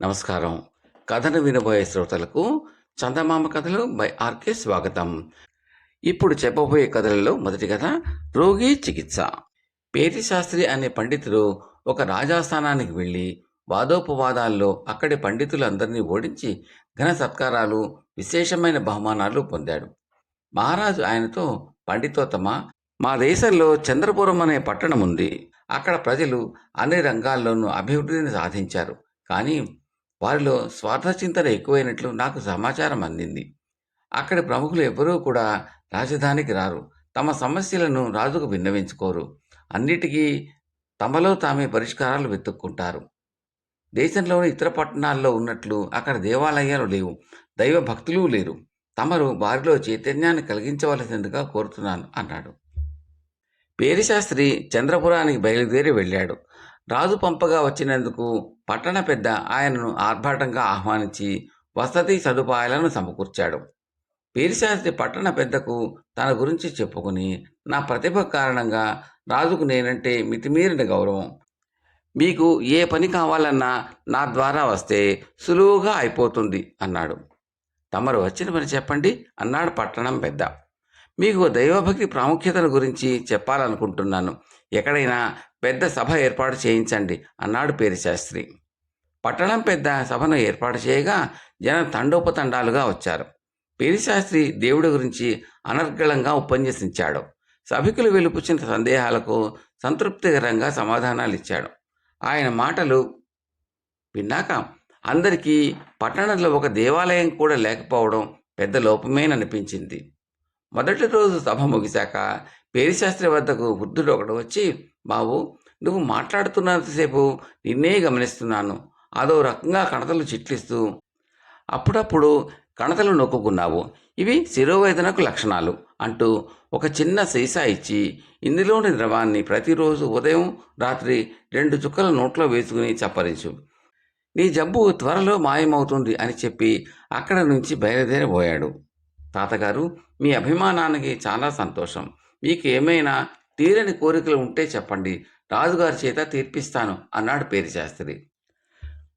నమస్కారం. కథను వినబోయే శ్రోతలకు చందమామ కథలు బై ఆర్కే స్వాగతం. ఇప్పుడు చెప్పబోయే కథలలో మొదటి కథ రోగి చికిత్స. పేరి శాస్త్రి అనే పండితుడు ఒక రాజాస్థానానికి వెళ్ళి వాదోపవాదాల్లో అక్కడి పండితులందరినీ ఓడించి ఘన సత్కారాలు, విశేషమైన బహుమానాలు పొందాడు. మహారాజు ఆయనతో, పండితోత్తమ, మా దేశంలో చంద్రపురం అనే పట్టణం ఉంది. అక్కడ ప్రజలు అన్ని రంగాల్లోనూ అభివృద్ధిని సాధించారు. కానీ వారిలో స్వార్థచింతన ఎక్కువైనట్లు నాకు సమాచారం అందింది. అక్కడి ప్రముఖులు ఎవ్వరూ కూడా రాజధానికి రారు. తమ సమస్యలను రాజుకు విన్నవించుకోరు. అన్నిటికీ తమలో తామే పరిష్కారాలు వెతుక్కుంటారు. దేశంలోని ఇతర పట్టణాల్లో ఉన్నట్లు అక్కడ దేవాలయాలు లేవు, దైవ భక్తులు లేరు. తమరు వారిలో చైతన్యాన్ని కలిగించవలసిందిగా కోరుతున్నాను అన్నాడు. పేరిశాస్త్రి చంద్రపురానికి బయలుదేరి వెళ్ళాడు. రాజు పంపగా వచ్చినందుకు పట్టణ పెద్ద ఆయనను ఆర్భాటంగా ఆహ్వానించి వసతి సదుపాయాలను సమకూర్చాడు. పేరిశాస్త్రి పట్టణ పెద్దకు తన గురించి చెప్పుకుని, నా ప్రతిభ కారణంగా రాజుకు నేనంటే మితిమీరిన గౌరవం. మీకు ఏ పని కావాలన్నా నా ద్వారా వస్తే సులువుగా అయిపోతుంది అన్నాడు. తమరు వచ్చిన పని చెప్పండి అన్నాడు పట్టణం పెద్ద. మీకు దైవభక్తి ప్రాముఖ్యతను గురించి చెప్పాలనుకుంటున్నాను. ఎక్కడైనా పెద్ద సభ ఏర్పాటు చేయించండి అన్నాడు పేరిశాస్త్రి. పట్టణం పెద్ద సభను ఏర్పాటు చేయగా జనం తండోపతండాలుగా వచ్చారు. పేరిశాస్త్రి దేవుడి గురించి అనర్గళంగా ఉపన్యసించాడు. సభికులు వెలుపుచ్చిన సందేహాలకు సంతృప్తికరంగా సమాధానాలు ఇచ్చాడు. ఆయన మాటలు విన్నాక అందరికీ పట్టణంలో ఒక దేవాలయం కూడా లేకపోవడం పెద్ద లోపమేననిపించింది. మొదటి రోజు సభ ముగిశాక పేరిశాస్త్రి వద్దకు వృద్ధుడు ఒకడు వచ్చి, బాబు, నువ్వు మాట్లాడుతున్నంతసేపు నిన్నే గమనిస్తున్నాను. అదో రకంగా కణతలు చిట్లిస్తూ అప్పుడప్పుడు కణతలు నొక్కుకున్నావు. ఇవి శిరోవేదనకు లక్షణాలు అంటూ ఒక చిన్న సీసా ఇచ్చి, ఇందులోని ద్రవాన్ని ప్రతిరోజు ఉదయం రాత్రి 2 చుక్కల నోట్లో వేసుకుని చప్పరించు. నీ జబ్బు త్వరలో మాయమవుతుంది అని చెప్పి అక్కడి నుంచి బయలుదేరిపోయాడు. తాతగారు, మీ అభిమానానికి చాలా సంతోషం. మీకు ఏమైనా తీరని కోరికలు ఉంటే చెప్పండి, రాజుగారి చేత తీర్పిస్తాను అన్నాడు పేరిశాస్త్రి.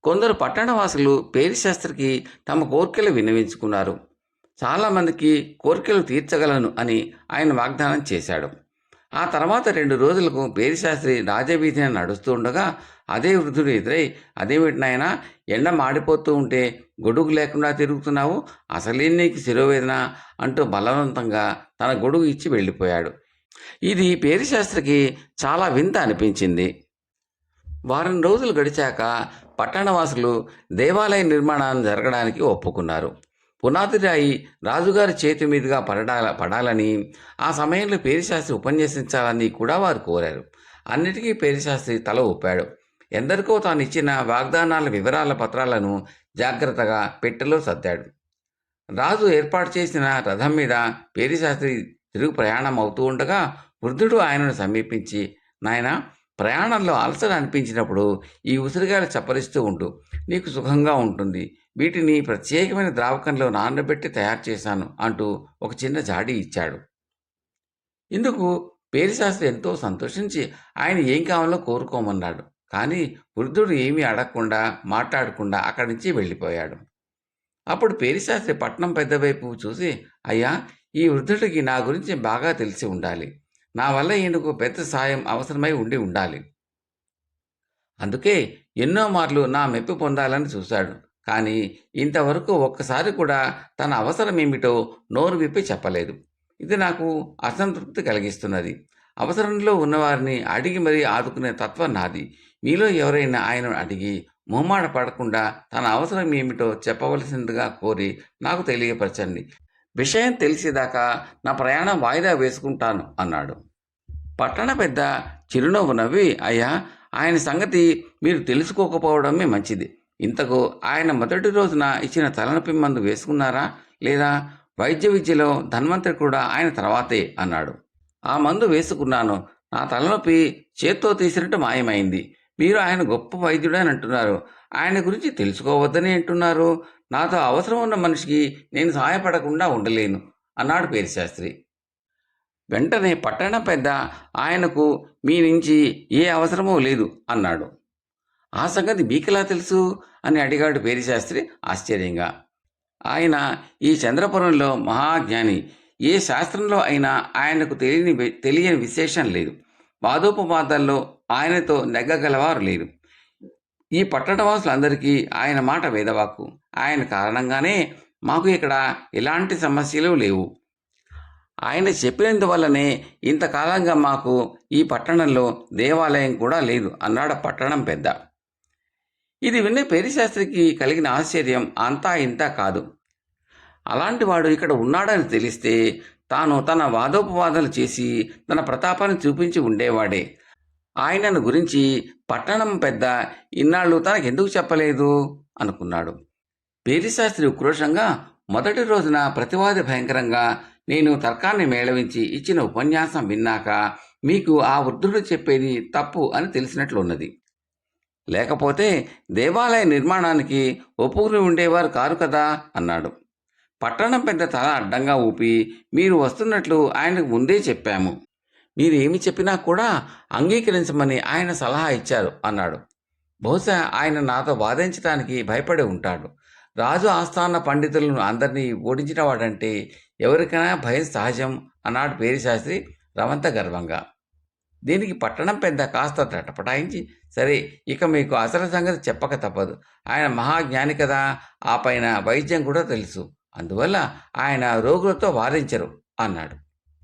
కొందరు పట్టణవాసులు పేరిశాస్త్రికి తమ కోరికలు విన్నవించుకున్నారు. చాలామందికి కోరికలు తీర్చగలను అని ఆయన వాగ్దానం చేశాడు. ఆ తర్వాత 2 రోజులకు పేరిశాస్త్రి రాజవీధిని నడుస్తూ ఉండగా అదే వృద్ధుడు ఎదురై, అదేమిటి నాయనా, ఎండ మాడిపోతూ ఉంటే గొడుగు లేకుండా తిరుగుతున్నావు, అసలే నీకు శిరోవేదన అంటూ బలవంతంగా తన గొడుగు ఇచ్చి వెళ్ళిపోయాడు. ఇది పేరిశాస్త్రికి చాలా వింత అనిపించింది. వారం రోజులు గడిచాక పట్టణవాసులు దేవాలయ నిర్మాణాన్ని జరగడానికి ఒప్పుకున్నారు. పునాది రాయి రాజుగారి చేతి మీదుగా పడాలని, ఆ సమయంలో పేరిశాస్త్రి ఉపన్యసించాలని కూడా వారు కోరారు. అన్నిటికీ పేరిశాస్త్రి తల ఊపాడు. ఎందరికో తాను ఇచ్చిన వాగ్దానాల వివరాల పత్రాలను జాగ్రత్తగా పెట్టెలో సర్దాడు. రాజు ఏర్పాటు చేసిన రథం మీద పేరిశాస్త్రి తిరుగు ప్రయాణం అవుతూ ఉండగా వృద్ధుడు ఆయనను సమీపించి, నాయనా, ప్రయాణంలో అలసట అనిపించినప్పుడు ఈ ఉసిరిగాయలు చప్పరిస్తూ ఉండు, నీకు సుఖంగా ఉంటుంది. వీటిని ప్రత్యేకమైన ద్రావకంలో నానబెట్టి తయారు చేశాను అంటూ ఒక చిన్న జాడి ఇచ్చాడు. ఇందుకు పేరిశాస్త్రి ఎంతో సంతోషించి ఆయన ఏం కావాలో కోరుకోమన్నాడు. కానీ వృద్ధుడు ఏమీ అడగకుండా, మాట్లాడకుండా అక్కడి నుంచి వెళ్ళిపోయాడు. అప్పుడు పేరిశాస్త్రి పట్నం పెద్దవైపు చూసి, అయ్యా, ఈ వృద్ధుడికి నా గురించి బాగా తెలిసి ఉండాలి. నా వల్ల ఈయనకు పెద్ద సాయం అవసరమై ఉండాలి. అందుకే ఎన్నో మార్లు నా మెప్పు పొందాలని చూశాడు. కానీ ఇంతవరకు ఒక్కసారి కూడా తన అవసరం ఏమిటో నోరు విప్పి చెప్పలేదు. ఇది నాకు అసంతృప్తి కలిగిస్తున్నది. అవసరంలో ఉన్నవారిని అడిగి మరీ ఆదుకునే తత్వం నాది. మీలో ఎవరైనా ఆయనను అడిగి మొహమాట పడకుండా తన అవసరం ఏమిటో చెప్పవలసిందిగా కోరి నాకు తెలియపరచండి. విషయం తెలిసేదాకా నా ప్రయాణం వాయిదా వేసుకుంటాను అన్నాడు. పట్టణ పెద్ద చిరునవ్వు నవ్వి, అయ్యా, ఆయన సంగతి మీరు తెలుసుకోకపోవడమే మంచిది. ఇంతకు ఆయన మొదటి రోజున ఇచ్చిన తలనొప్పి మందు వేసుకున్నారా, లేదా వైద్య విద్యలో ధన్వంతరి కూడా ఆయన తర్వాతే అన్నాడు. ఆ మందు వేసుకున్నాను. నా తలనొప్పి చేత్తో తీసినట్టు మాయమైంది. మీరు ఆయన గొప్ప వైద్యుడని అంటున్నారు. ఆయన గురించి తెలుసుకోవద్దని అంటున్నారు. నాతో అవసరం ఉన్న మనిషికి నేను సహాయపడకుండా ఉండలేను అన్నాడు పేరిశాస్త్రి. వెంటనే పట్టణం పెద్ద ఆయనకు మీ నుంచి ఏ అవసరమూ లేదు అన్నాడు. ఆ సంగతి మీకెలా తెలుసు అని అడిగాడు పేరిశాస్త్రి ఆశ్చర్యంగా. ఆయన ఈ చంద్రపురంలో మహాజ్ఞాని. ఏ శాస్త్రంలో అయినా ఆయనకు తెలియని విశేషం లేదు. వాదోపవాదాల్లో ఆయనతో నెగ్గగలవారు లేరు. ఈ పట్టణవాసులందరికీ ఆయన మాట వేదవాక్కు. ఆయన కారణంగానే మాకు ఇక్కడ ఎలాంటి సమస్యలు లేవు. ఆయన చెప్పినందువల్లనే ఇంతకాలంగా మాకు ఈ పట్టణంలో దేవాలయం కూడా లేదు అన్నాడు పట్టణం పెద్ద. ఇది విన్న పేరిశాస్త్రికి కలిగిన ఆశ్చర్యం అంతా ఇంతా కాదు. అలాంటి వాడు ఇక్కడ ఉన్నాడని తెలిస్తే తాను తన వాదోపవాదాలు చేసి తన ప్రతాపాన్ని చూపించి ఉండేవాడే. ఆయనను గురించి పట్టణం పెద్ద ఇన్నాళ్ళు తనకెందుకు చెప్పలేదు అనుకున్నాడు. పేరిశాస్త్రి ఉక్రోషంగా మొదటి రోజున ప్రతివాది భయంకరంగా నేను తర్కాన్ని మేళవించి ఇచ్చిన ఉపన్యాసం విన్నాక మీకు ఆ వృద్ధుడు చెప్పేది తప్పు అని తెలిసినట్లున్నది. లేకపోతే దేవాలయ నిర్మాణానికి ఒప్పుకుని ఉండేవారు కారు కదా అన్నాడు. పట్టణం పెద్ద తల అడ్డంగా ఊపి, మీరు వస్తున్నట్లు ఆయనకు ముందే చెప్పాము. మీరు ఏమి చెప్పినా కూడా అంగీకరించమని ఆయన సలహా ఇచ్చారు అన్నాడు. బహుశా ఆయన నాతో వాదించడానికి భయపడి ఉంటాడు. రాజు ఆస్థాన పండితులను అందరినీ ఓడించిన వాడంటే ఎవరికైనా భయం సహజం అన్నాడు పేరిశాస్త్రి రవంత గర్వంగా. దీనికి పట్టణం పెద్ద కాస్త తటపటాయించి, సరే ఇక మీకు అసలు సంగతి చెప్పక తప్పదు. ఆయన మహాజ్ఞాని కదా, ఆ పైన వైద్యం కూడా తెలుసు. అందువల్ల ఆయన రోగులతో వాదించరు అన్నాడు.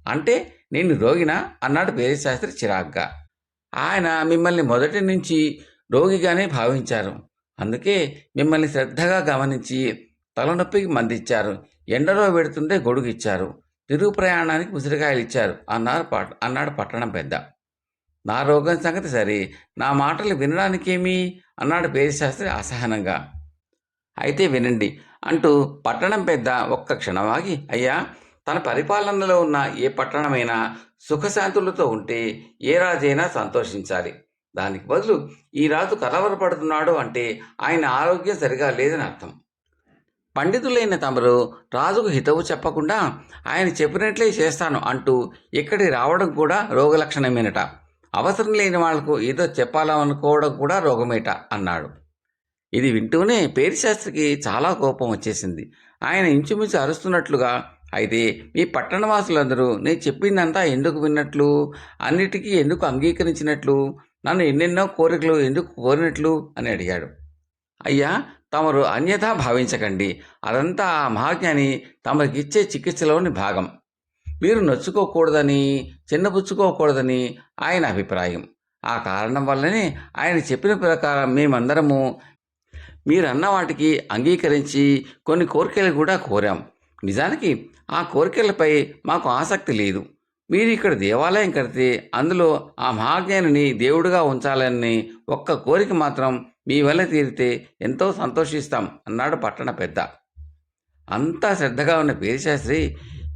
అంటే నేను రోగినా అన్నాడు పేరిశాస్త్రి చిరాగ్గా. ఆయన మిమ్మల్ని మొదటి నుంచి రోగిగానే భావించారు. అందుకే మిమ్మల్ని శ్రద్ధగా గమనించి తలనొప్పికి మందిచ్చారు, ఎండలో పెడుతుంటే గొడుగిచ్చారు, తిరుగు ప్రయాణానికి ఉసిరికాయలు ఇచ్చారు అన్నాడు పట్టణం పెద్ద. నా రోగం సంగతి సరే, నా మాటలు వినడానికేమీ అన్నాడు పేరిశాస్త్రి అసహనంగా. అయితే వినండి అంటూ పట్టణం పెద్ద ఒక్క క్షణమాగి, అయ్యా, తన పరిపాలనలో ఉన్న ఏ పట్టణమైనా సుఖశాంతులతో ఉంటే ఏ రాజైనా సంతోషించాలి. దానికి బదులు ఈ రాజు కలవరపడుతున్నాడు అంటే ఆయన ఆరోగ్యం సరిగా లేదని అర్థం. పండితులైన తమరు రాజుకు హితవు చెప్పకుండా ఆయన చెప్పినట్లే చేస్తాను అంటూ ఇక్కడికి రావడం కూడా రోగలక్షణమేనట. అవసరం లేని వాళ్లకు ఏదో చెప్పాలనుకోవడం కూడా రోగమేట అన్నాడు. ఇది వింటూనే పేరిశాస్త్రికి చాలా కోపం వచ్చేసింది. ఆయన ఇంచుమించు అరుస్తున్నట్లుగా, అయితే మీ పట్టణవాసులందరూ నేను చెప్పిందంతా ఎందుకు విన్నట్లు, అన్నిటికీ ఎందుకు అంగీకరించినట్లు, నన్ను ఎన్నెన్నో కోరికలు ఎందుకు కోరినట్లు అని అడిగాడు. అయ్యా, తమరు అన్యథా భావించకండి. అదంతా ఆ మహాజ్ఞాని తమరికిచ్చే చికిత్సలోని భాగం. మీరు నొచ్చుకోకూడదని, చిన్నపుచ్చుకోకూడదని ఆయన అభిప్రాయం. ఆ కారణం వల్లనే ఆయన చెప్పిన ప్రకారం మేమందరము మీరన్న వాటికి అంగీకరించి కొన్ని కోరికలు కూడా కోరాం. నిజానికి ఆ కోరికలపై మాకు ఆసక్తి లేదు. మీరు ఇక్కడ దేవాలయం కడితే అందులో ఆ మహాజ్ఞానిని దేవుడిగా ఉంచాలని ఒక్క కోరిక మాత్రం మీ వల్ల తీరితే ఎంతో సంతోషిస్తాం అన్నాడు పట్టణ పెద్ద. అంతా శ్రద్ధగా ఉన్న పేరిశాస్త్రి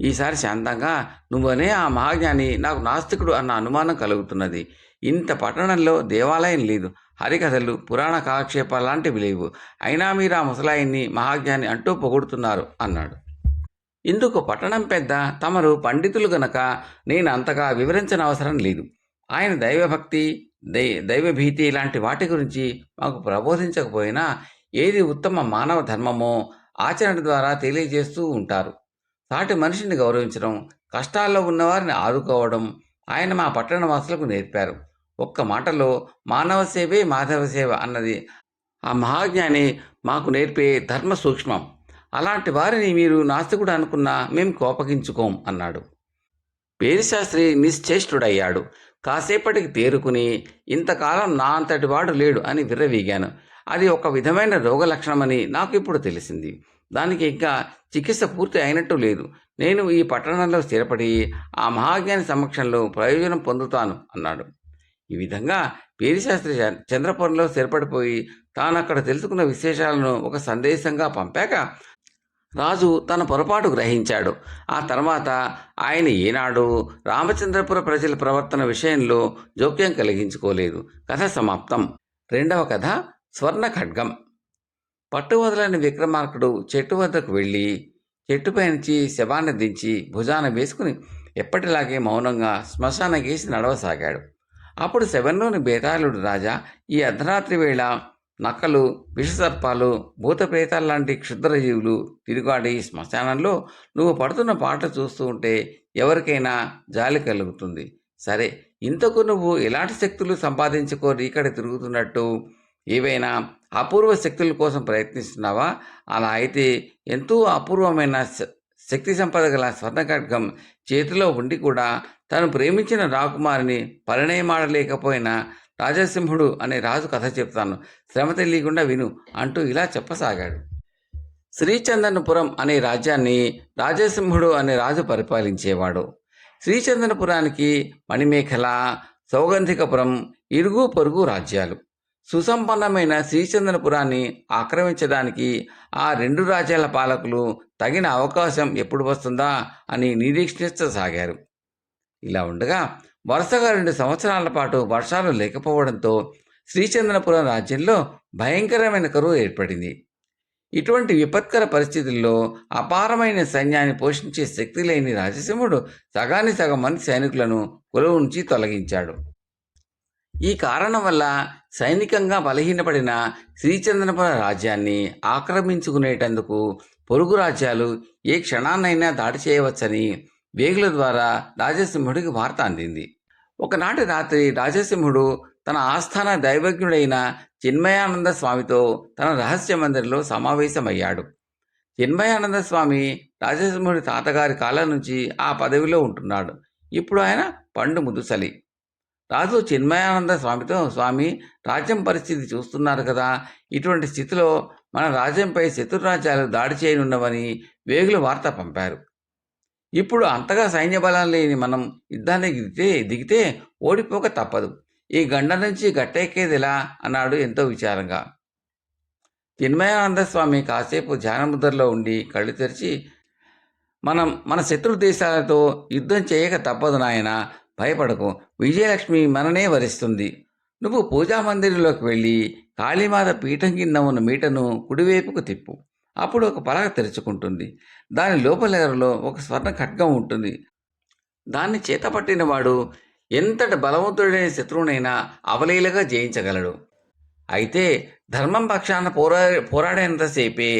ఈసారి శాంతంగా, నువ్వనే ఆ మహాజ్ఞాని నాకు నాస్తికుడు అన్న అనుమానం కలుగుతున్నది. ఇంత పట్టణంలో దేవాలయం లేదు, హరికథలు పురాణ కాలక్షేపాలు లాంటివి లేవు. అయినా మీరు ఆ ముసలాయిని మహాజ్ఞాని అంటూ పొగుడుతున్నారు అన్నాడు. ఇందుకు పట్టణం పెద్ద, తమరు పండితులు గనక నేను అంతగా వివరించనవసరం లేదు. ఆయన దైవభక్తి దైవభీతి లాంటి వాటి గురించి మాకు ప్రబోధించకపోయినా ఏది ఉత్తమ మానవ ధర్మమో ఆచరణ ద్వారా తెలియజేస్తూ ఉంటారు. సాటి మనిషిని గౌరవించడం, కష్టాల్లో ఉన్నవారిని ఆదుకోవడం ఆయన మా పట్టణవాసులకు నేర్పారు. ఒక్క మాటలో మానవ సేవే మాధవ సేవ అన్నది ఆ మహాజ్ఞాని మాకు నేర్పే ధర్మ సూక్ష్మం. అలాంటి వారిని మీరు నాస్తికుడు అనుకున్నా మేం కోపగించుకోం అన్నాడు. పేరిశాస్త్రి నిశ్చేష్టుడయ్యాడు. కాసేపటికి తేరుకుని, ఇంతకాలం నా అంతటి వాడు లేడు అని విర్రవీగాను. అది ఒక విధమైన రోగలక్షణమని నాకు ఇప్పుడు తెలిసింది. దానికి ఇంకా చికిత్స పూర్తి అయినట్టు లేదు. నేను ఈ పట్టణంలో స్థిరపడి ఆ మహాజ్ఞాని సమక్షంలో ప్రయోజనం పొందుతాను అన్నాడు. ఈ విధంగా పేరిశాస్త్రి చంద్రపురంలో స్థిరపడిపోయి తాను అక్కడ తెలుసుకున్న విశేషాలను ఒక సందేశంగా పంపాక రాజు తన పొరపాటు గ్రహించాడు. ఆ తర్వాత ఆయన ఏనాడు రామచంద్రపుర ప్రజల ప్రవర్తన విషయంలో జోక్యం కలిగించుకోలేదు. కథ సమాప్తం. రెండవ కథ స్వర్ణ ఖడ్గం. పట్టువదలని విక్రమార్కుడు చెట్టు వద్దకు వెళ్ళి చెట్టుపై నుంచి శవాన్ని దించి భుజాన వేసుకుని ఎప్పటిలాగే మౌనంగా శ్మశాన గేసి నడవసాగాడు. అప్పుడు శబరిలోని బేతాళుడు రాజా, ఈ అర్ధరాత్రి వేళ నక్కలు, విషసర్పాలు, భూత ప్రేతాల లాంటి క్షుద్ర జీవులు తిరుగాడి ఈ శ్మశానంలో నువ్వు పడుతున్న పాటలు చూస్తూ ఉంటే ఎవరికైనా జాలి కలుగుతుంది. సరే, ఇంతకు నువ్వు ఎలాంటి శక్తులు సంపాదించుకొని ఇక్కడ తిరుగుతున్నట్టు? ఏవైనా అపూర్వ శక్తుల కోసం ప్రయత్నిస్తున్నావా? అలా అయితే ఎంతో అపూర్వమైన శక్తి సంపద గల స్వర్ణ ఖడ్గం చేతిలో ఉండి కూడా తను ప్రేమించిన రాకుమారిని పరిణయమాడలేకపోయిన రాజసింహుడు అనే రాజు కథ చెప్తాను, శ్రమ తెలియకుండా విను అంటూ ఇలా చెప్పసాగాడు. శ్రీచందనపురం అనే రాజ్యాన్ని రాజసింహుడు అనే రాజు పరిపాలించేవాడు. శ్రీచందనపురానికి మణిమేఖల, సౌగంధికపురం ఇరుగు పొరుగు రాజ్యాలు. సుసంపన్నమైన శ్రీచందనపురాన్ని ఆక్రమించడానికి ఆ రెండు రాజ్యాల పాలకులు తగిన అవకాశం ఎప్పుడు వస్తుందా అని నిరీక్షించసాగారు. ఇలా ఉండగా వరుసగా 2 సంవత్సరాల పాటు వర్షాలు లేకపోవడంతో శ్రీచందనపురం రాజ్యంలో భయంకరమైన కరువు ఏర్పడింది. ఇటువంటి విపత్కర పరిస్థితుల్లో అపారమైన సైన్యాన్ని పోషించే శక్తి లేని రాజసింహుడు సగానికి సగం మంది సైనికులను కొలువు నుంచి తొలగించాడు. ఈ కారణం వల్ల సైనికంగా బలహీనపడిన శ్రీచందనపురం రాజ్యాన్ని ఆక్రమించుకునేటందుకు పొరుగు రాజ్యాలు ఏ క్షణాన్నైనా దాడి చేయవచ్చని వేగుల ద్వారా రాజసింహుడికి వార్త అందింది. ఒకనాటి రాత్రి రాజసింహుడు తన ఆస్థాన దైవజ్ఞుడైన చిన్మయానంద స్వామితో తన రహస్య మందిరంలో సమావేశమయ్యాడు. చిన్మయానంద స్వామి రాజసింహుడి తాతగారి కాలం నుంచి ఆ పదవిలో ఉంటున్నాడు. ఇప్పుడు ఆయన పండు ముదుసలి. రాజు చిన్మయానంద స్వామితో, స్వామి, రాజ్యం పరిస్థితి చూస్తున్నారు కదా, ఇటువంటి స్థితిలో మన రాజ్యంపై శత్రురాజ్యాలు దాడి చేయనున్నవని వేగులు వార్త పంపారు. ఇప్పుడు అంతగా సైన్య బలం లేని మనం యుద్ధానికి దిగితే ఓడిపోక తప్పదు. ఈ గండ నుంచి గట్టెక్కేదిలా అన్నాడు ఎంతో విచారంగా. చిన్మయానంద స్వామి కాసేపు ధ్యానముద్రలో ఉండి కళ్ళు తెరిచి, మన శత్రు దేశాలతో యుద్ధం చేయక తప్పదు నాయన, భయపడకు, విజయలక్ష్మి మననే వరిస్తుంది. నువ్వు పూజామందిరంలోకి వెళ్ళి కాళీమాత పీఠం కింద ఉన్న మీటను కుడివైపుకు తిప్పు. అప్పుడు ఒక పలక తెరుచుకుంటుంది. దాని లోపలెగరలో ఒక స్వర్ణ ఖడ్గం ఉంటుంది. దాన్ని చేతపట్టిన వాడు ఎంతటి బలవంతుడైన శత్రువునైనా అవలీలగా జయించగలడు. అయితే ధర్మం పక్షాన పోరాడేంతసేపే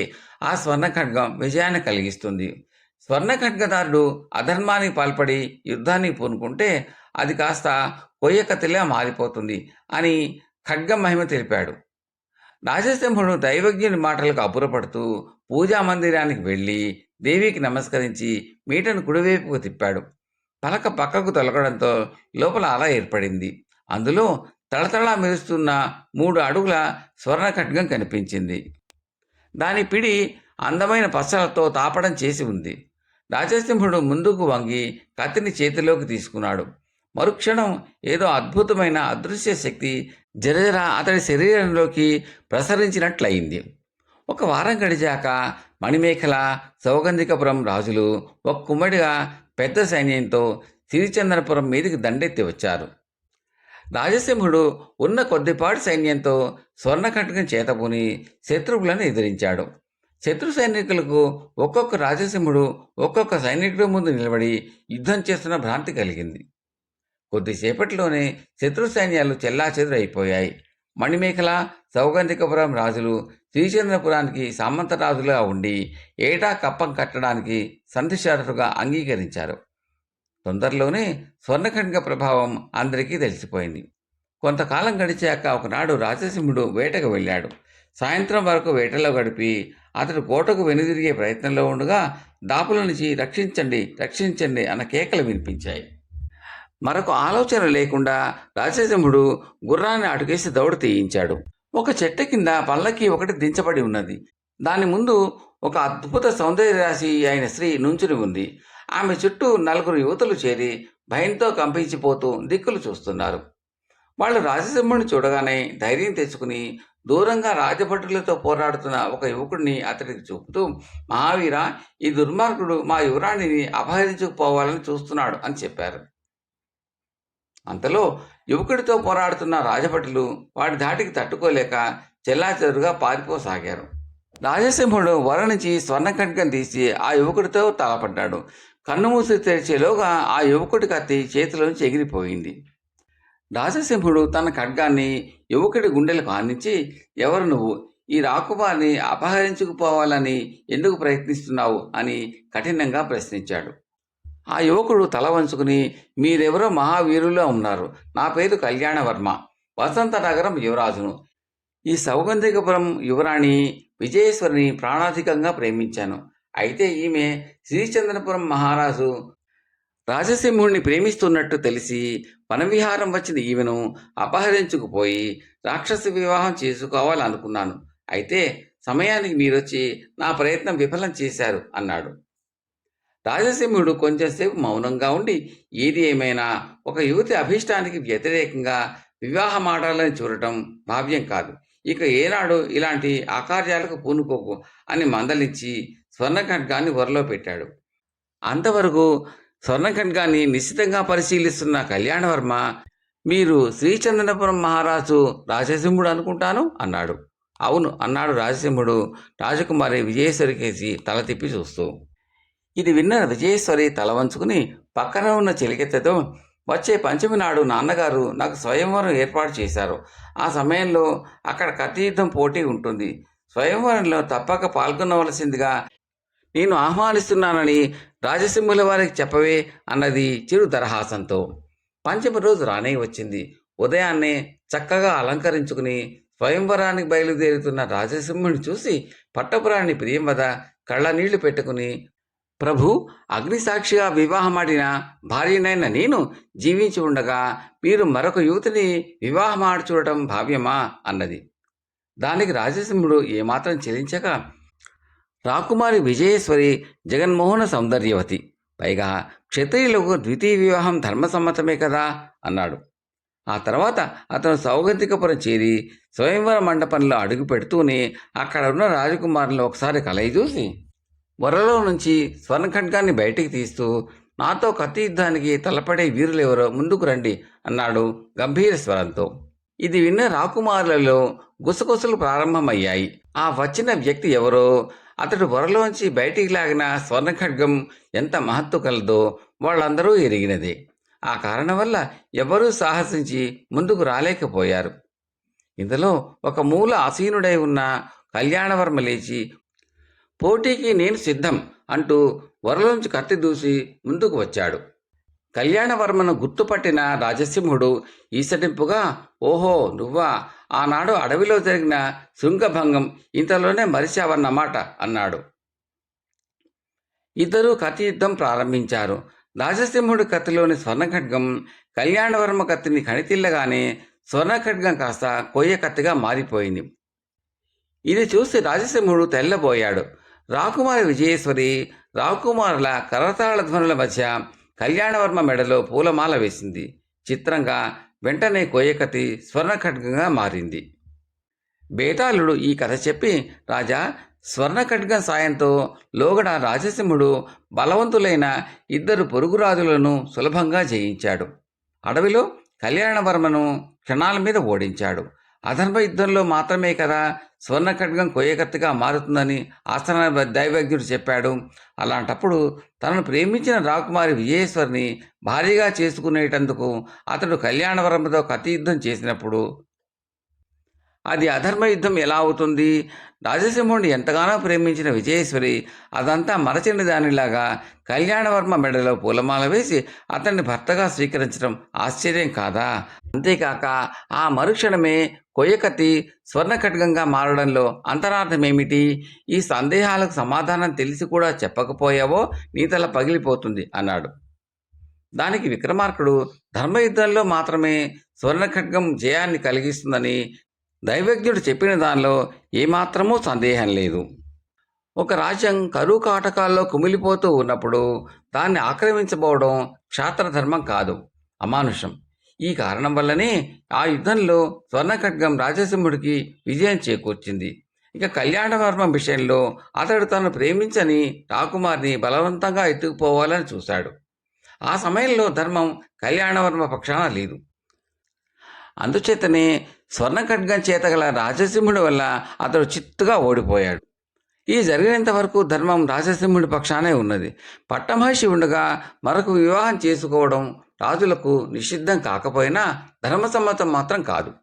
ఆ స్వర్ణ ఖడ్గం విజయాన్ని కలిగిస్తుంది. స్వర్ణ ఖడ్గదారుడు అధర్మానికి పాల్పడి యుద్ధానికి పూనుకుంటే అది కాస్త కొయ్యకత్తిలా మారిపోతుంది అని ఖడ్గ మహిమ తెలిపాడు. రాజసింహుడు దైవజ్ఞుని మాటలకు అబ్బురపడుతూ పూజా మందిరానికి వెళ్ళి దేవికి నమస్కరించి మీటను కుడివైపుకు తిప్పాడు. పలక పక్కకు తొలగడంతో లోపల అల ఏర్పడింది. అందులో తళతళా మెరుస్తున్న 3 అడుగుల స్వర్ణ ఖడ్గం కనిపించింది. దాని పిడి అందమైన పచ్చలతో తాపడం చేసి ఉంది. రాజసింహుడు ముందుకు వంగి కత్తిని చేతిలోకి తీసుకున్నాడు. మరుక్షణం ఏదో అద్భుతమైన అదృశ్య శక్తి జరజర అతడి శరీరంలోకి ప్రసరించినట్లయింది. 1 వారం గడిచాక మణిమేఖల, సౌగంధికపురం రాజులు ఒక్కుమ్మడిగా పెద్ద సైన్యంతో శ్రీచందనపురం మీదికి దండెత్తి వచ్చారు. రాజసింహుడు ఉన్న కొద్దిపాటి సైన్యంతో స్వర్ణఖడ్గం చేతబూని శత్రువులను ఎదిరించాడు. శత్రు సైనికులకు ఒక్కొక్క రాజసింహుడు ఒక్కొక్క సైనికుడి ముందు నిలబడి యుద్ధం చేస్తున్న భ్రాంతి కలిగింది. కొద్దిసేపట్లోనే శత్రు సైన్యాలు చెల్లాచెదురైపోయాయి. మణిమేఖల, సౌగంధికపురం రాజులు శ్రీచంద్రపురానికి సామంతరాజులుగా ఉండి ఏటా కప్పం కట్టడానికి సంధిషరతుగా అంగీకరించారు. తొందరలోనే స్వర్ణఖడ్గ ప్రభావం అందరికీ తెలిసిపోయింది. కొంతకాలం గడిచాక ఒకనాడు రాజసింహుడు వేటకు వెళ్ళాడు. సాయంత్రం వరకు వేటలో గడిపి అతడు కోటకు వెనుదిరిగే ప్రయత్నంలో ఉండగా దాపుల నుంచి రక్షించండి, రక్షించండి అన్న కేకలు వినిపించాయి. మరొక ఆలోచన లేకుండా రాజసింహుడు గుర్రాన్ని అటుకేసి దౌడు తీయించాడు. ఒక చెట్టు కింద పల్లకి ఒకటి దించబడి ఉన్నది. దాని ముందు ఒక అద్భుత సౌందర్యరాశి అయిన స్త్రీ నుంచుని ఉంది. ఆమె చుట్టూ 4 యువతులు చేరి భయంతో కంపించిపోతూ దిక్కులు చూస్తున్నారు. వాళ్ళు రాజసింహుడిని చూడగానే ధైర్యం తెచ్చుకుని దూరంగా రాజభటులతో పోరాడుతున్న ఒక యువకుడిని అతడికి చూపుతూ, మహావీర, ఈ దుర్మార్గుడు మా యువరాణిని అపహరించుకుపోవాలని చూస్తున్నాడు అని చెప్పారు. అంతలో యువకుడితో పోరాడుతున్న రాజభటులు వాడి ధాటికి తట్టుకోలేక చెల్లాచెదురుగా పారిపోసాగారు. రాజసింహుడు వర నుంచి స్వర్ణఖడ్గం తీసి ఆ యువకుడితో తలపడ్డాడు. కన్నుమూసి తెరిచేలోగా ఆ యువకుడి కత్తి చేతిలోంచి ఎగిరిపోయింది. రాజసింహుడు తన ఖడ్గాన్ని యువకుడి గుండెలకు ఆనించి, ఎవరు నువ్వు? ఈ రాకుమారిని అపహరించుకుపోవాలని ఎందుకు ప్రయత్నిస్తున్నావు అని కఠినంగా ప్రశ్నించాడు. ఆ యువకుడు తల వంచుకుని, మీరెవరో మహావీరులో ఉన్నారు. నా పేరు కళ్యాణవర్మ, వసంత నగరం యువరాజును. ఈ సౌగంధికపురం యువరాణి విజయేశ్వరిని ప్రాణాధికంగా ప్రేమించాను. అయితే ఈమె శ్రీచంద్రపురం మహారాజు రాజసింహుణ్ణి ప్రేమిస్తున్నట్టు తెలిసి వనవిహారం వచ్చిన ఈమెను అపహరించుకుపోయి రాక్షస వివాహం చేసుకోవాలనుకున్నాను. అయితే సమయానికి మీరొచ్చి నా ప్రయత్నం విఫలం చేశారు అన్నాడు. రాజసింహుడు కొంచెంసేపు మౌనంగా ఉండి, ఏది ఏమైనా ఒక యువతి అభీష్టానికి వ్యతిరేకంగా వివాహమాడాలని చూడటం భావ్యం కాదు. ఇక ఏనాడు ఇలాంటి అకార్యాలకు పూనుకోకు అని మందలించి స్వర్ణఖడ్గాన్ని వరలో పెట్టాడు. అంతవరకు స్వర్ణఖడ్గాన్ని నిశ్చితంగా పరిశీలిస్తున్న కళ్యాణవర్మ, మీరు శ్రీచంద్రపురం మహారాజు రాజసింహుడు అనుకుంటాను అన్నాడు. అవును అన్నాడు రాజసింహుడు రాజకుమారి విజయేశ్వరి కేసి తల తిప్పి చూస్తూ. ఇది విన్న విజయేశ్వరి తల వంచుకుని పక్కన ఉన్న చెలికెత్తతో, వచ్చే పంచమి నాడు నాన్నగారు నాకు స్వయంవరం ఏర్పాటు చేశారు. ఆ సమయంలో అక్కడ కత్తి యుద్ధం పోటీ ఉంటుంది. స్వయంవరంలో తప్పక పాల్గొనవలసిందిగా నేను ఆహ్వానిస్తున్నానని రాజసింహుల వారికి చెప్పవే అన్నది చిరు దరహాసంతో. పంచమి రోజు రానే వచ్చింది. ఉదయాన్నే చక్కగా అలంకరించుకుని స్వయంవరానికి బయలుదేరుతున్న రాజసింహుని చూసి పట్టపురాణి ప్రియంవద కళ్ళ నీళ్లు పెట్టుకుని, ప్రభు, అగ్నిసాక్షిగా వివాహమాడిన భార్యనైన నేను జీవించి ఉండగా మీరు మరొక యువతిని వివాహమాడి చూడటం భావ్యమా అన్నది. దానికి రాజసింహుడు ఏమాత్రం చెలించక, రాకుమారి విజయేశ్వరి జగన్మోహన సౌందర్యవతి, పైగా క్షత్రియులకు ద్వితీయ వివాహం ధర్మసమ్మతమే కదా అన్నాడు. ఆ తర్వాత అతను సౌగంధికపురం చేరి స్వయంవర మండపంలో అడుగు పెడుతూనే అక్కడ ఉన్న రాజకుమారులను ఒకసారి కలయి చూసి, వరలో నుంచి స్వర్ణఖడ్గాన్ని బయటికి తీస్తూ, నాతో కత్తి యుద్ధానికి తలపడే వీరులెవరో ముందుకు రండి అన్నాడు గంభీర స్వరంతో. ఇది విన్న రాకుమారులలో గుసగుసలు ప్రారంభమయ్యాయి. ఆ వచ్చిన వ్యక్తి ఎవరో, అతడు వరలోంచి బయటికి లాగిన స్వర్ణఖడ్గం ఎంత మహత్తు కలదో వాళ్ళందరూ ఎరిగినదే. ఆ కారణం వల్ల ఎవరూ సాహసించి ముందుకు రాలేకపోయారు. ఇందులో ఒక మూల ఆసీనుడై ఉన్న కళ్యాణవర్మ లేచి, పోటీకి నేను సిద్ధం అంటూ వరలోంచి కత్తి దూసి ముందుకు వచ్చాడు. కళ్యాణవర్మను గుర్తుపట్టిన రాజసింహుడు ఈసటింపుగా, ఓహో నువ్వా, ఆనాడు అడవిలో జరిగిన శృంగభంగం ఇంతలోనే మరిచావన్నమాట అన్నాడు. ఇద్దరూ కత్తి యుద్ధం ప్రారంభించారు. రాజసింహుడి కత్తిలోని స్వర్ణఖడ్గం కళ్యాణవర్మ కత్తిని కణితిల్లగానే స్వర్ణఖడ్గం కాస్త కొయ్య కత్తిగా మారిపోయింది. ఇది చూసి రాజసింహుడు తెల్లబోయాడు. రాకుమారి విజయేశ్వరి రాకుమారుల కరతాళ ధ్వనుల మధ్య కళ్యాణవర్మ మెడలో పూలమాల వేసింది. చిత్రంగా వెంటనే కొయ్యకత్తి స్వర్ణఖడ్గంగా మారింది. బేతాళుడు ఈ కథ చెప్పి, రాజా, స్వర్ణఖడ్గం సాయంతో లోగడ రాజసింహుడు బలవంతులైన ఇద్దరు పొరుగురాజులను సులభంగా జయించాడు. అడవిలో కళ్యాణవర్మను క్షణాల మీద ఓడించాడు. అధర్మ యుద్ధంలో మాత్రమే కదా స్వర్ణఖడ్గం కొయ్యకత్తిగా మారుతుందని ఆస్థాన దైవజ్ఞుడు చెప్పాడు. అలాంటప్పుడు తనను ప్రేమించిన రాకుమారి విజయేశ్వరిని భార్యగా చేసుకునేటందుకు అతడు కళ్యాణవర్మతో కత్తి యుద్ధం చేసినప్పుడు అది అధర్మ యుద్ధం ఎలా అవుతుంది? రాజసింహుడిని ఎంతగానో ప్రేమించిన విజయేశ్వరి అదంతా మరచిన దానిలాగా కళ్యాణవర్మ మెడలో పూలమాల వేసి అతన్ని భర్తగా స్వీకరించడం ఆశ్చర్యం కాదా? అంతేకాక ఆ మరుక్షణమే కొయ్యకత్తి స్వర్ణఖడ్గంగా మారడంలో అంతరార్థమేమిటి? ఈ సందేహాలకు సమాధానం తెలిసి కూడా చెప్పకపోయావో నీ తల పగిలిపోతుంది అన్నాడు. దానికి విక్రమార్కుడు, ధర్మయుద్ధంలో మాత్రమే స్వర్ణఖడ్గం జయాన్ని కలిగిస్తుందని దైవజ్ఞుడు చెప్పిన దానిలో ఏమాత్రమూ సందేహం లేదు. ఒక రాజ్యం కరువు కాటకాల్లో కుమిలిపోతూ ఉన్నప్పుడు దాన్ని ఆక్రమించబోవడం క్షాత్రధర్మం కాదు, అమానుషం. ఈ కారణం వల్లనే ఆ యుద్ధంలో స్వర్ణఖడ్గం రాజసింహుడికి విజయం చేకూర్చింది. ఇక కళ్యాణవర్మ విషయంలో అతడు తను ప్రేమించని రాకుమారిని బలవంతంగా ఎత్తుకుపోవాలని చూశాడు. ఆ సమయంలో ధర్మం కళ్యాణవర్మ పక్షాన లేదు. అందుచేతనే స్వర్ణఖడ్గం చేతగల రాజసింహుడి వల్ల అతడు చిత్తుగా ఓడిపోయాడు. ఈ జరిగినంత వరకు ధర్మం రాజసింహుడి పక్షానే ఉన్నది. పట్టమహిషి ఉండగా మరొక వివాహం చేసుకోవడం రాజులకు నిషిద్ధం కాకపోయినా ధర్మసమ్మతం మాత్రం కాదు.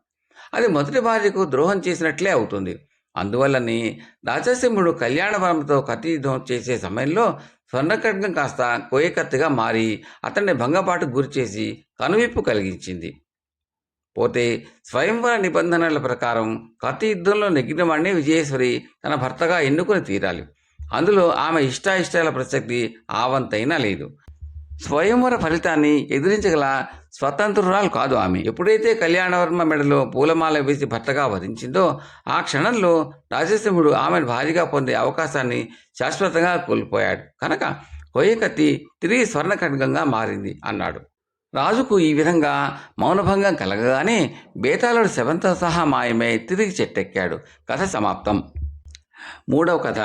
అది మొదటి భార్యకు ద్రోహం చేసినట్లే అవుతుంది. అందువల్లనే రాజసింహుడు కళ్యాణవరంతో కత్తి యుద్ధం చేసే సమయంలో స్వర్ణఖడ్గం కాస్త కోయకత్తిగా మారి అతన్ని భంగపాటుకు గురిచేసి కనువిప్పు కలిగించింది. పోతే స్వయంవర నిబంధనల ప్రకారం కత్తి యుద్ధంలో నెగ్గిన వాడిని విజయేశ్వరి తన భర్తగా ఎన్నుకుని తీరాలి. అందులో ఆమె ఇష్టాయిష్టాల ప్రసక్తి ఆవంతైనా లేదు. స్వయంవర ఫలితాన్ని ఎదిరించగల స్వతంత్రురాలు కాదు ఆమె. ఎప్పుడైతే కళ్యాణవర్మ మెడలో పూలమాల వేసి భర్తగా వధించిందో ఆ క్షణంలో రాజసింహుడు ఆమెను భార్యగా పొందే అవకాశాన్ని శాశ్వతంగా కోల్పోయాడు. కనుక కోయకత్తి తిరిగి స్వర్ణఖడ్గంగా మారింది అన్నాడు. రాజుకు ఈ విధంగా మౌనభంగం కలగగానే బేతాళుడు శవంతో సహా మాయమై తిరిగి చెట్టెక్కాడు. కథ సమాప్తం. మూడవ కథ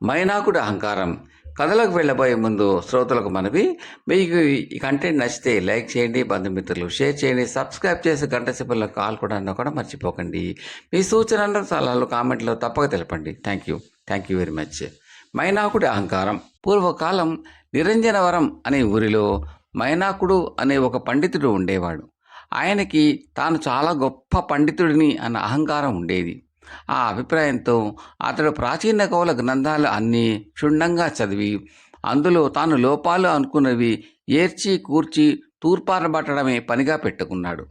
మైనాకుడి అహంకారం. కథలకు వెళ్ళబోయే ముందు శ్రోతలకు మనవి, మీకు ఈ కంటెంట్ నచ్చితే లైక్ చేయండి, బంధుమిత్రులు షేర్ చేయండి, సబ్స్క్రైబ్ చేసి గంట సింబల్ కాల్ కూడా మర్చిపోకండి. మీ సూచనలు సలహాలు కామెంట్లో తప్పక తెలపండి. Thank you very much. మైనాకుడి అహంకారం. పూర్వకాలం నిరంజనవరం అనే ఊరిలో మైనాకుడు అనే ఒక పండితుడు ఉండేవాడు. ఆయనకి తాను చాలా గొప్ప పండితుడిని అన్న అహంకారం ఉండేది. ఆ అభిప్రాయంతో అతడు ప్రాచీన కవుల గ్రంథాలు అన్నీ క్షుణ్ణంగా చదివి అందులో తాను లోపాలు అనుకున్నవి ఏర్చి కూర్చి తూర్పారబట్టడమే పనిగా పెట్టుకున్నాడు.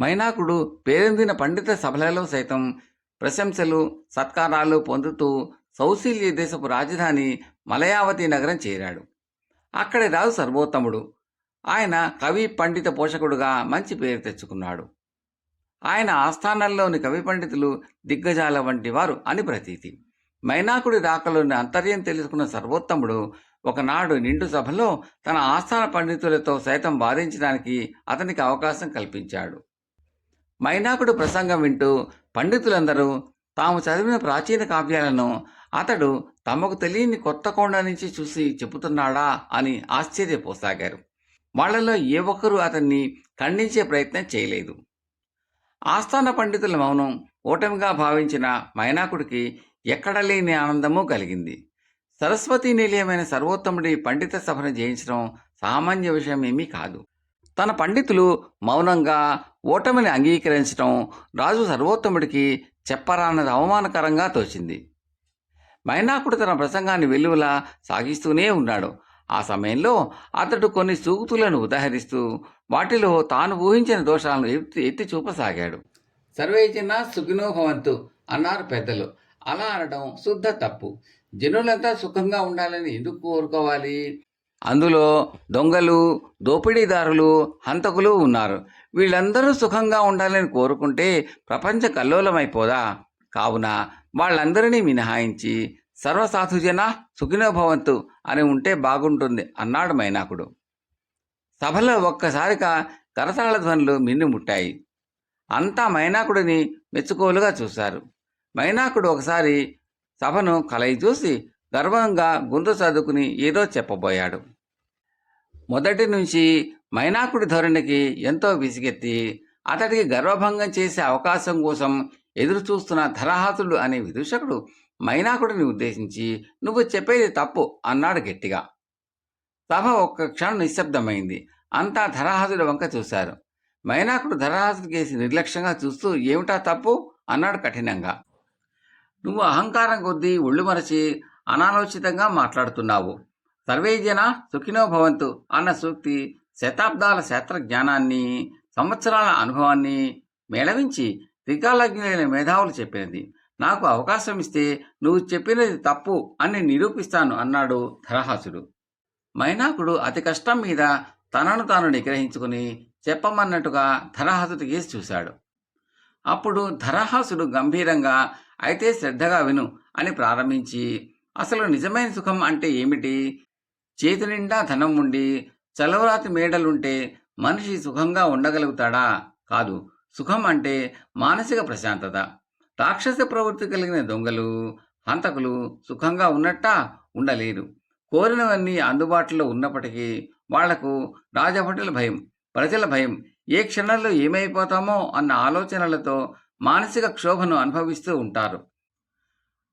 మైనాకుడు పేరొందిన పండిత సభలలో సైతం ప్రశంసలు సత్కారాలు పొందుతూ సౌశీల్య దేశపు రాజధాని మలయావతి నగరం చేరాడు. అక్కడి రాజు సర్వోత్తముడు. ఆయన కవి పండిత పోషకుడుగా మంచి పేరు తెచ్చుకున్నాడు. ఆయన ఆస్థానంలోని కవి పండితులు దిగ్గజాల వంటి వారు అని ప్రతీతి. మైనాకుడి రాకలోని అంతర్యం తెలుసుకున్న సర్వోత్తముడు ఒకనాడు నిండు సభలో తన ఆస్థాన పండితులతో సైతం వాదించడానికి అతనికి అవకాశం కల్పించాడు. మైనాకుడు ప్రసంగం వింటూ పండితులందరూ తాము చదివిన ప్రాచీన కావ్యాలను అతడు తమకు తెలియని కొత్త కోణ నుంచి చూసి చెబుతున్నాడా అని ఆశ్చర్యపోసాగారు. వాళ్లలో ఏ ఒక్కరూ అతన్ని ఖండించే ప్రయత్నం చేయలేదు. ఆస్థాన పండితుల మౌనం ఓటమిగా భావించిన మైనాకుడికి ఎక్కడ లేని ఆనందము కలిగింది. సరస్వతీ నిలయమైన సర్వోత్తముడి పండిత సభను జయించడం సామాన్య విషయం ఏమీ కాదు. తన పండితులు మౌనంగా ఓటమిని అంగీకరించడం రాజు సర్వోత్తముడికి చెప్పరాన్నది అవమానకరంగా తోచింది. మైనాకుడు తన ప్రసంగాన్ని వెలువలా సాగిస్తూనే ఉన్నాడు. ఆ సమయంలో అతడు కొన్ని సూక్తులను ఉదాహరిస్తూ వాటిలో తాను ఊహించిన దోషాలను ఎత్తి చూపసాగాడు. సర్వేజన సుఖినో భవంతు అన్నారు పెద్దలు. అలా అనడం శుద్ధ తప్పు. జనులంతా సుఖంగా ఉండాలని ఎందుకు కోరుకోవాలి? అందులో దొంగలు, దోపిడీదారులు, హంతకులు ఉన్నారు. వీళ్ళందరూ సుఖంగా ఉండాలని కోరుకుంటే ప్రపంచ కల్లోలమైపోదా? కావున వాళ్ళందరినీ మినహాయించి సర్వసాధుజన సుఖినో భవంతు అని ఉంటే బాగుంటుంది అన్నాడు మైనాకుడు. సభలో ఒక్కసారిగా కరతాళ ధ్వనులు మిన్నుముట్టాయి. అంతా మైనాకుడిని మెచ్చుకోలుగా చూశారు. మైనాకుడు ఒకసారి సభను కలయి చూసి గర్వంగా గొంతు చదువుకుని ఏదో చెప్పబోయాడు. మొదటి నుంచి మైనాకుడి ధోరణికి ఎంతో విసిగెత్తి అతడికి గర్వభంగం చేసే అవకాశం కోసం ఎదురు చూస్తున్న ధరహాసుడు అనే విదూషకుడు మైనాకుడిని ఉద్దేశించి, "నువ్వు చెప్పేది తప్పు" అన్నాడు గట్టిగా. సభ ఒక్క క్షణం నిశ్శబ్దమైంది. అంతా ధరహాసుడి వంక చూశారు. మైనాకుడు ధరహాసుడి కేసి నిర్లక్ష్యంగా చూస్తూ, "ఏమిటా తప్పు?" అన్నాడు కఠినంగా. "నువ్వు అహంకారం కొద్దీ ఒళ్ళు మరచి అనాలోచితంగా మాట్లాడుతున్నావు. సర్వేజన సుఖినో భవంతు అన్న సూక్తి శతాబ్దాల శాస్త్ర జ్ఞానాన్ని, సంవత్సరాల అనుభవాన్ని మేళవించి త్రికాలజ్ఞులైన మేధావులు చెప్పినది. నాకు అవకాశం ఇస్తే నువ్వు చెప్పినది తప్పు అని నిరూపిస్తాను" అన్నాడు ధరహాసుడు. మైనాకుడు అతి కష్టం మీద తనను తాను నిగ్రహించుకుని చెప్పమన్నట్టుగా ధరహాసుడి కేసి చూశాడు. అప్పుడు ధరహాసుడు గంభీరంగా, "అయితే శ్రద్ధగా విను" అని ప్రారంభించి, అసలు నిజమైన సుఖం అంటే ఏమిటి? చేతి నిండా ధనం ఉండి చలవరాతి మేడలుంటే మనిషి సుఖంగా ఉండగలుగుతాడా? కాదు. సుఖం అంటే మానసిక ప్రశాంతత. రాక్షస ప్రవృత్తి కలిగిన దొంగలు, హంతకులు సుఖంగా ఉన్నట్టా? ఉండలేరు. కోరినవన్నీ అందుబాటులో ఉన్నప్పటికీ వాళ్లకు రాజభటుల భయం, ప్రజల భయం, ఏ క్షణంలో ఏమైపోతామో అన్న ఆలోచనలతో మానసిక క్షోభను అనుభవిస్తూ ఉంటారు.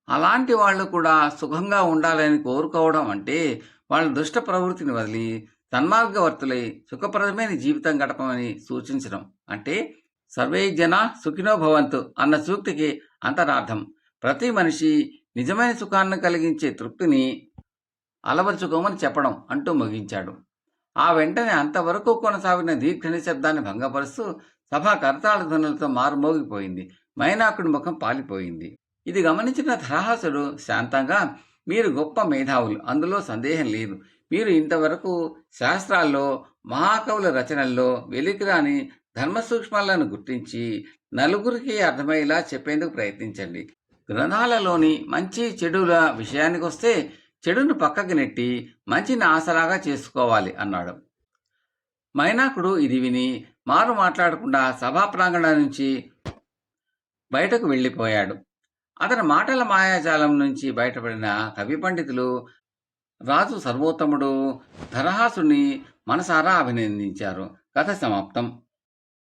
అలాంటి వాళ్ళు కూడా సుఖంగా ఉండాలని కోరుకోవడం అంటే వాళ్ళ దుష్ట ప్రవృత్తిని వదిలి సన్మార్గవర్తులై సుఖప్రదమైన జీవితం గడపమని సూచించడం. అంటే సర్వే జన సుఖినో భవంతు అన్న సూక్తికి అంతరార్థం ప్రతి మనిషి నిజమైన సుఖాన్ని కలిగించే తృప్తిని అలవర్చుకోమని చెప్పడం అంటూ ముగించాడు. ఆ వెంటనే అంతవరకు కొనసాగిన దీర్ఘ నిశ్శబ్దాన్ని భంగపరుస్తూ సభ కరతాళ ధ్వనులతో మారుమోగిపోయింది. మైనాకుడి ముఖం పాలిపోయింది. ఇది గమనించిన ధరహాసుడు శాంతంగా, మీరు గొప్ప మేధావులు, అందులో సందేహం లేదు. మీరు ఇంతవరకు శాస్త్రాల్లో, మహాకవుల రచనల్లో వెలికిరాని ధర్మ సూక్ష్మాలను గుర్తించి నలుగురికి అర్థమయ్యేలా చెప్పేందుకు ప్రయత్నించండి. గ్రంథాలలోని మంచి చెడుల విషయానికొస్తే చెడును పక్కకి నెట్టి మంచిని ఆసరాగా చేసుకోవాలి అన్నాడు. మైనాకుడు ఇది విని మారు మాట్లాడకుండా సభా ప్రాంగణం నుంచి బయటకు వెళ్ళిపోయాడు. అతని మాటల మాయాజాలం నుంచి బయటపడిన కవి పండితులు రాజు సర్వోత్తముడు ధరహాసుని మనసారా అభినందించారు. కథ సమాప్తం.